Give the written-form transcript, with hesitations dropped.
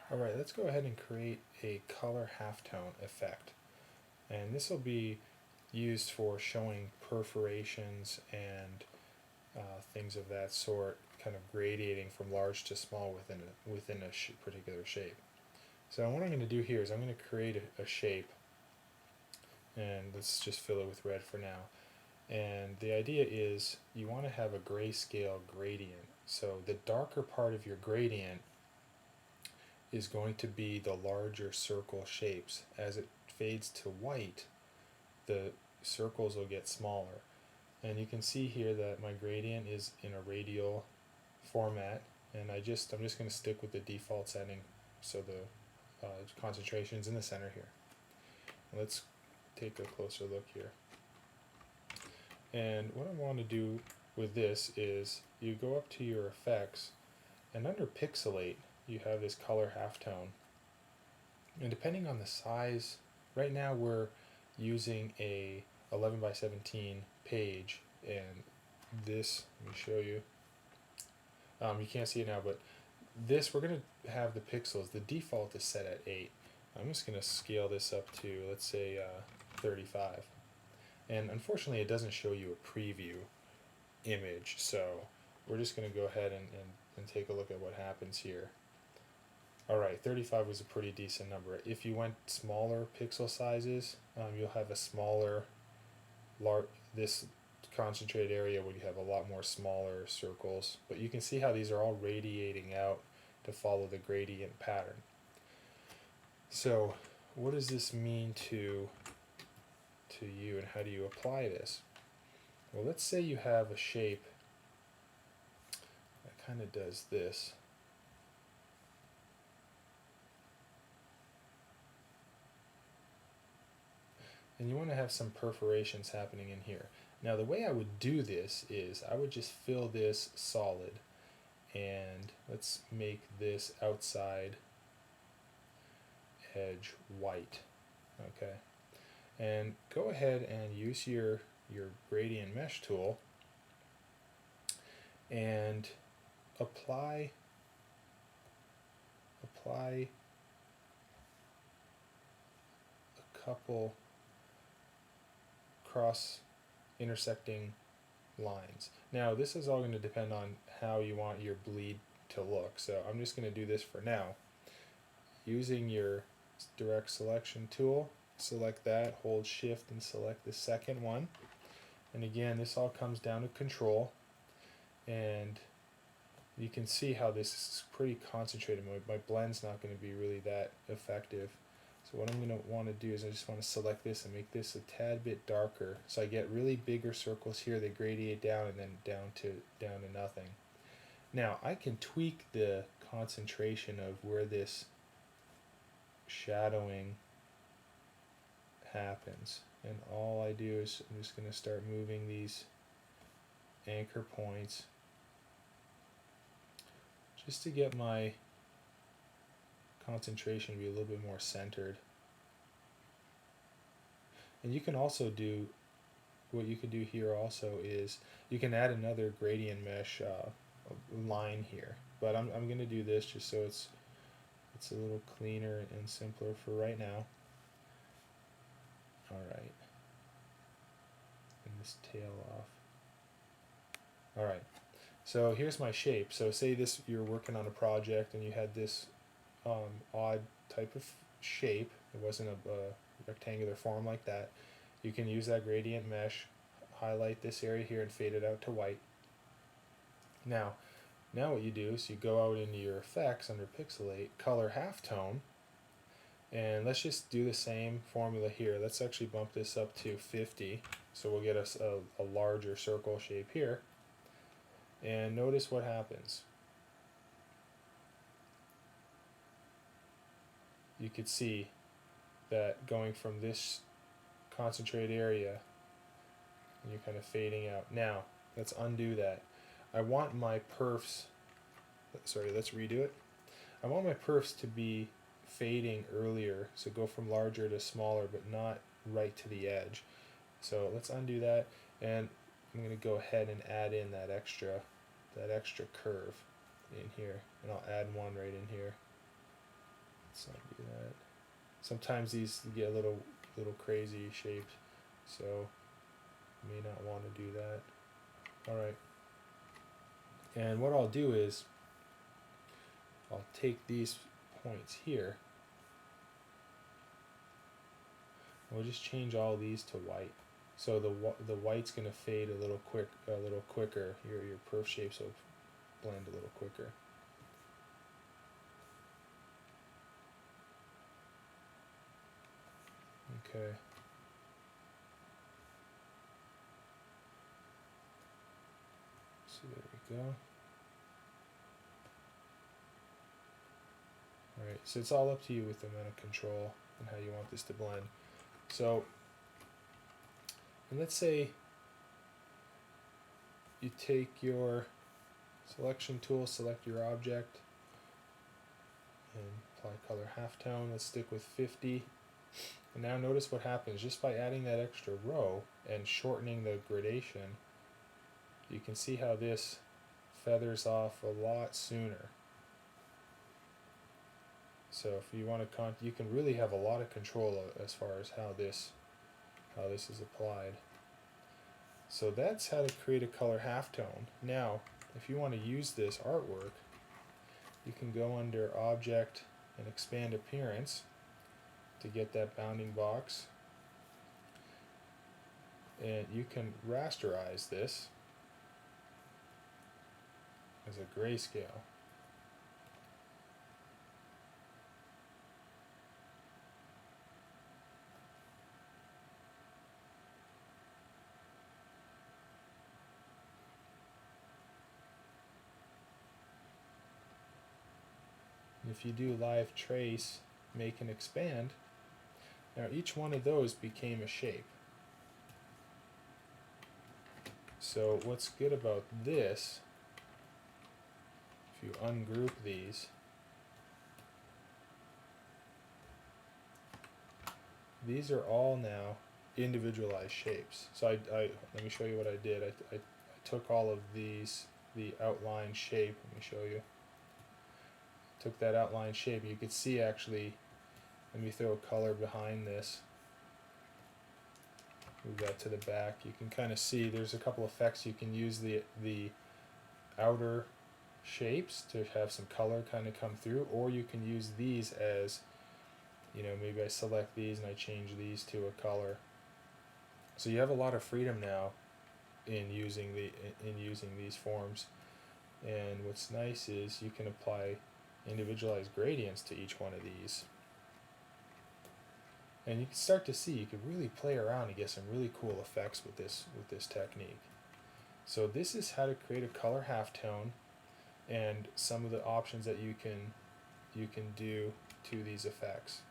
Alright, let's go ahead and create a color halftone effect. And this will be used for showing perforations and things of that sort, kind of gradiating from large to small within a particular shape. So what I'm going to do here is I'm going to create a shape, and let's just fill it with red for now. And the idea is you want to have a grayscale gradient. So the darker part of your gradient is going to be the larger circle shapes. As it fades to white, the circles will get smaller. And you can see here that my gradient is in a radial format, and I'm just going to stick with the default setting, so the concentration's in the center here. Let's take a closer look here. And what I want to do with this is you go up to your effects, and under pixelate you have this color halftone. And depending on the size, right now we're using a 11 by 17 page, and this, let me show you. You can't see it now, but this, we're going to have the pixels. The default is set at 8. I'm just going to scale this up to, let's say, 35. And unfortunately, it doesn't show you a preview image, so we're just going to go ahead and take a look at what happens here. Alright, 35 was a pretty decent number. If you went smaller pixel sizes, you'll have a smaller, this concentrated area where you have a lot more smaller circles. But you can see how these are all radiating out to follow the gradient pattern. So what does this mean to you, and how do you apply this? Well, let's say you have a shape that kind of does this. And you want to have some perforations happening in here. Now the way I would do this is I would just fill this solid, and let's make this outside edge white. Okay, and go ahead and use your gradient mesh tool and apply a couple cross intersecting lines. Now this is all going to depend on how you want your bleed to look, so I'm just going to do this for now. Using your direct selection tool, select that, hold shift and select the second one, and again this all comes down to control, and you can see how this is pretty concentrated. My blend's not going to be really that effective. So what I'm going to want to do is I just want to select this and make this a tad bit darker, so I get really bigger circles here. They gradiate down and then down to nothing. Now I can tweak the concentration of where this shadowing happens, and all I do is I'm just going to start moving these anchor points just to get my concentration to be a little bit more centered. And you can also do, what you can do here also is you can add another gradient mesh line here, but I'm going to do this just so it's a little cleaner and simpler for right now. Alright, and this tail off. Alright, so here's my shape. So say this, you're working on a project and you had this odd type of shape. It wasn't a rectangular form like that. You can use that gradient mesh, highlight this area here and fade it out to white. Now what you do is you go out into your effects under pixelate, color halftone, and let's just do the same formula here. Let's actually bump this up to 50, so we'll get us a larger circle shape here. And notice what happens. You could see that going from this concentrated area, and you're kind of fading out. Now let's undo that. I want my perfs, sorry, let's redo it. I want my perfs to be fading earlier, so go from larger to smaller, but not right to the edge. So let's undo that, and I'm going to go ahead and add in that extra curve in here, and I'll add one right in here. let's not do that. Sometimes these get a little crazy shaped, so you may not want to do that. Alright. And what I'll do is I'll take these points here. We'll just change all these to white. So the white's going to fade a little quicker. Your perf shapes will blend a little quicker. Okay. So there we go. Alright, so it's all up to you with the amount of control and how you want this to blend. So, and let's say you take your selection tool, select your object, and apply color halftone. Let's stick with 50. And now notice what happens just by adding that extra row and shortening the gradation. You can see how this feathers off a lot sooner. So if you want to you can really have a lot of control as far as how this is applied. So that's how to create a color halftone. Now, if you want to use this artwork, you can go under Object and Expand Appearance to get that bounding box. And you can rasterize this as a grayscale. If you do live trace, make and expand, now each one of those became a shape. So what's good about this, if you ungroup these are all now individualized shapes. So let me show you what I did. I took all of these, the outline shape, let me show you. Took that outline shape. You could see actually, let me throw a color behind this. Move that to the back. You can kind of see there's a couple effects. You can use the outer shapes to have some color kind of come through, or you can use these as, you know, maybe I select these and I change these to a color. So you have a lot of freedom now in using these forms. And what's nice is you can apply individualized gradients to each one of these. And you can start to see you can really play around and get some really cool effects with this technique. So this is how to create a color halftone and some of the options that you can do to these effects.